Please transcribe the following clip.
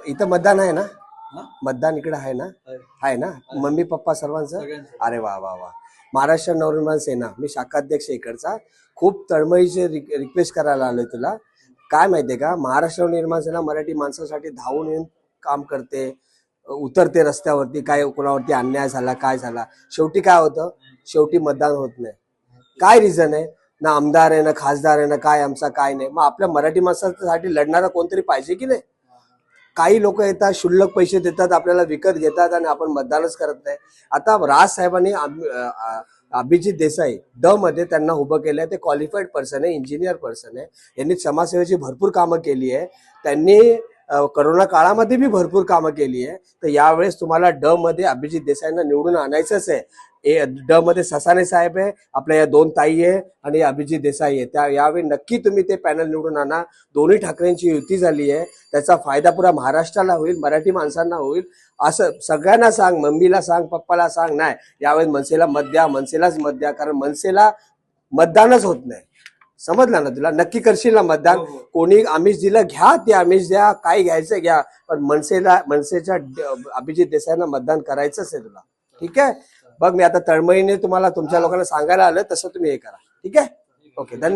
इथं मतदान आहे ना? हा? मतदान इकडे आहे ना? आहे. आहे ना? मम्मी पप्पा सर्वांचं? सगळ्यांचं. अरे वा वा वा. महाराष्ट्र नवनिर्माण सेना, मी शाखाध्यक्ष इकडचा. खूप तळमळीचे रिक्वेस्ट करायला आलोय तुला. काय माहितीये का, महाराष्ट्र नवनिर्माण सेना मराठी माणसासाठी धावून येऊन काम करते, उतरते रस्त्यावरती. काय कोणावरती अन्याय झाला, काय झाला, शेवटी काय होतं? शेवटी मतदान होत नाही. काय रिझन आहे? ना आमदार आहे, ना खासदार आहे, ना काय आमचा काय नाही. मग आपल्या मराठी माणसासाठी लढणारा कोणतरी पाहिजे की नाही? काही लोक येतात, शुल्लक पैसे देतात, आपल्याला विकत घेतात आणि आपण मतदानच करत नाही. आता राज साहेबांनी अभिजित देसाई ड मध्ये त्यांना उभं केलंय. ते क्वालिफाईड पर्सन आहे, इंजिनियर पर्सन आहे. यांनी समाजसेवेची भरपूर कामं केली आहे. त्यांनी करोना काळामध्ये बी भरपूर कामं केली आहे. तर यावेळेस तुम्हाला ड मध्ये अभिजित देसाईंना निवडून आणायचंच आहे. ड मध्ये ससाने साहेब आहे, आपल्या या दोन ताई आहे आणि अभिजित देसाई आहे. त्या यावेळी नक्की तुम्ही ते पॅनल निवडून आणा. दोन्ही ठाकरेंची युती झाली आहे, त्याचा फायदा पुरा महाराष्ट्राला होईल, मराठी माणसांना होईल. असं सगळ्यांना सांग, मम्मीला सांग, पप्पाला सांग. नाही, यावेळेस मनसेला मत द्या, मनसेलाच मत द्या, कारण मनसेला मतदानच होत नाही. समजलं ना तुला? नक्की करशील ना मतदान? हो, हो. कोणी आमिष दिलं घ्या, ते आमिष द्या, काय घ्यायचं घ्या, पण मनसेच्या अभिजित देसाईंना मतदान करायचंच आहे तुला. ठीक आहे? बघ, मी आता तळमळीने तुम्हाला तुमच्या लोकांना सांगायला आलं, तसं तुम्ही हे करा. ठीक आहे? ओके, धन्यवाद.